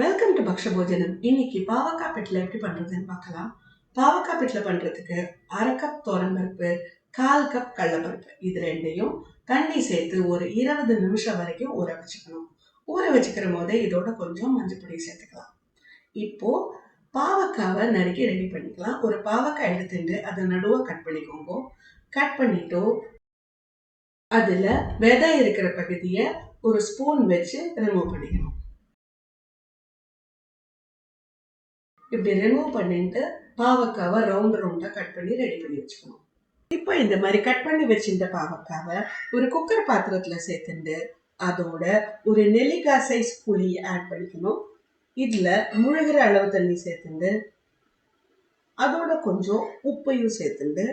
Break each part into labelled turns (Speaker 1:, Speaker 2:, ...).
Speaker 1: Welcome to பக்ஷ போஜனம். இன்னைக்கு பாவக்காய் பிட்ல எப்படி பண்றதுன்னு பார்க்கலாம். பாவக்காய் பிட்ல பண்றதுக்கு 1/2 கப் துவரம்பருப்பு, 1/4 கப் கடலைப்பருப்பு இது ரெண்டையும் தண்ணி சேர்த்து ஒரு 20 நிமிஷம் வரைக்கும் ஊற வச்சுக்கணும். ஊற வச்சுக்கிற போதே இதோட கொஞ்சம் மஞ்சள் பொடி சேர்த்துக்கலாம். இப்போ பாவக்காவை நறுக்கி ரெடி பண்ணிக்கலாம். ஒரு பாவக்காய் எடுத்துட்டு அதை நடுவா கட் பண்ணிக்கோங்க. கட் பண்ணிட்டு அதுல விதை இருக்கிற பகுதியை ஒரு ஸ்பூன் வச்சு ரிமூவ் பண்ணிக்கணும். இப்படி ரிமூவ் பண்ணிட்டு பாவக்காவை ரவுண்டா கட் பண்ணி ரெடி பண்ணி வச்சுக்கணும். இப்போ இந்த மாதிரி கட் பண்ணி வச்சிருந்த பாவக்காவை ஒரு குக்கர் பாத்திரத்துல சேர்த்துட்டு அதோட ஒரு நெல்லிக்காய் சைஸ் புளி ஆட் பண்ணிக்கணும். இதுல முழுகிற அளவு தண்ணி சேர்த்துண்டு அதோட கொஞ்சம் உப்பையும் சேர்த்துண்டு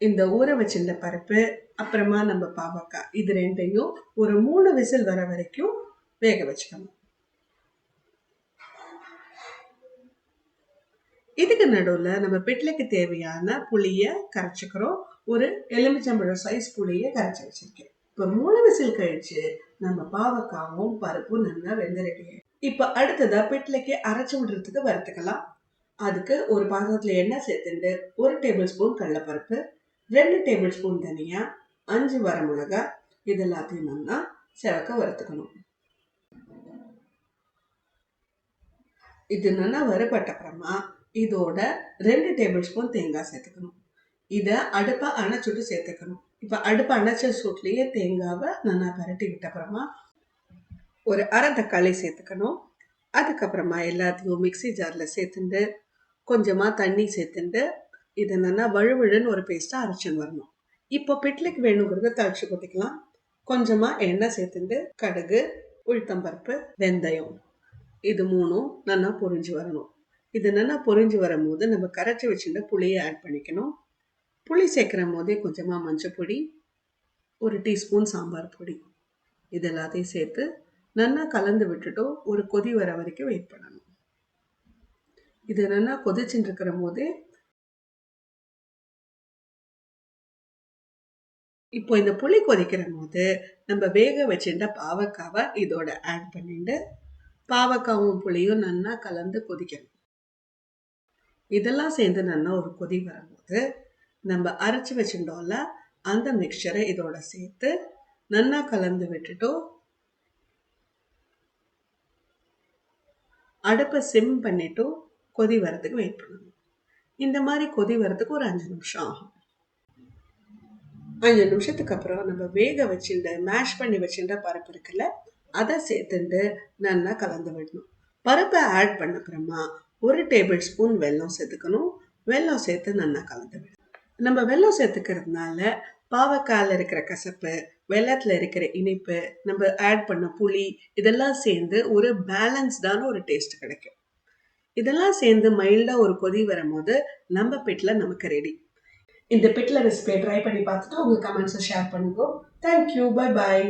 Speaker 1: இந்த ஊற வச்சிருந்த பருப்பு அப்புறமா நம்ம பாவக்காய் இது ரெண்டையும் ஒரு 3 விசில் வர வரைக்கும் வேக வச்சுக்கணும். இதுக்கு நடுவில் நம்ம பிட்லைக்கு தேவையான புளியை கரைச்சிக்கிறோம். ஒரு எலுமிச்சம்பழம் சைஸ் புளியை கரைச்சி வச்சிருக்கேன். இப்போ 3 விசில் கழிச்சு நம்ம பாவக்காவும் பருப்பும் நல்லா வெந்தரைக்கு. இப்போ அடுத்ததா பிட்லைக்கு அரைச்சி விடுறதுக்கு வறுத்துக்கலாம். அதுக்கு ஒரு பாத்திரத்துல எண்ணெய் சேர்த்துட்டு 1 டேபிள் ஸ்பூன் கடலைப்பருப்பு, 2 டேபிள் ஸ்பூன் தனியா, 5 வரமிளகாய் இது எல்லாத்தையும் நல்லா செவக்க வறுத்துக்கணும். இது நல்லா வறுபட்ட அப்புறமா இதோட 2 டேபிள் ஸ்பூன் தேங்காய் சேர்த்துக்கணும். இதை அடுப்பை அணைச்சுட்டு சேர்த்துக்கணும். இப்போ அடுப்பை அணைச்ச சூட்லேயே தேங்காவை நல்லா பரட்டி விட்ட அப்புறமா ஒரு அரை தக்காளி சேர்த்துக்கணும். அதுக்கப்புறமா எல்லாத்தையும் மிக்சி ஜாரில் சேர்த்துட்டு கொஞ்சமாக தண்ணி சேர்த்துட்டு இதை நல்லா வழுவழுன்னு ஒரு பேஸ்ட்டாக அரைச்சின்னு வரணும். இப்போ பிட்லைக்கு வேணுங்கிறத தழைச்சி கொட்டிக்கலாம். கொஞ்சமாக எண்ணெய் சேர்த்துட்டு கடுகு, உளுத்தம்பருப்பு, வெந்தயம் இது 3ம் நல்லா பொரிஞ்சு வரணும். இது நல்லா பொரிஞ்சு வரும்போது நம்ம கரைச்சி வச்சுட்டு புளியை ஆட் பண்ணிக்கணும். புளி சேர்க்குற போதே கொஞ்சமாக மஞ்சள் பொடி, 1 டீஸ்பூன் சாம்பார் பொடி இது எல்லாத்தையும் சேர்த்து நல்லா கலந்து விட்டுட்டு ஒரு கொதி வர வரைக்கும் வெயிட் பண்ணணும். இது நல்லா கொதிச்சுட்டு இருக்கிற போதே இப்போ இந்த புளி கொதிக்கிற போது நம்ம வேக வச்சுட்ட பாவக்காவை இதோட ஆட் பண்ணிட்டு பாவக்காவும் புளியும் நல்லா கலந்து கொதிக்கணும். இதெல்லாம் சேர்ந்து நல்லா ஒரு கொதி வரும்போது நம்ம அரைச்சி வச்சுட்டோம்ல அந்த மிக்சரை இதோட சேர்த்து நல்லா கலந்து விட்டுட்டோம். அடுப்பை சிம் பண்ணிட்டு கொதி வரதுக்கு வெயிட் பண்ணணும். இந்த மாதிரி கொதி வரதுக்கு ஒரு 5 நிமிஷம் ஆகும். 5 நிமிஷத்துக்கு அப்புறம் நம்ம வேக வச்சுட்டு மேஷ் பண்ணி வச்சுட்ட பருப்பு இருக்குல்ல அதை சேர்த்துட்டு நல்லா கலந்து விடணும். பருப்பை ஆட் பண்ண அப்புறமா 1 டேபிள் ஸ்பூன் வெல்லம் சேர்த்துக்கணும். வெல்லம் சேர்த்து நல்லா கலந்து விடணும். நம்ம வெல்லம் சேர்த்துக்கிறதுனால பாவக்காயில் இருக்கிற கசப்பு, வெள்ளத்தில் இருக்கிற இனிப்பு, நம்ம ஆட் பண்ண புளி இதெல்லாம் சேர்ந்து ஒரு பேலன்ஸ்டான ஒரு டேஸ்ட் கிடைக்கும். இதெல்லாம் சேர்ந்து மைல்டாக ஒரு கொதி வரும்போது நம்ம பிட்ல நமக்கு ரெடி. இந்த பிட்ல ரெசிபியை ட்ரை பண்ணி பார்த்துட்டு உங்கள் கமெண்ட்ஸை ஷேர் பண்ணிக்கோ. Thank you, bye bye.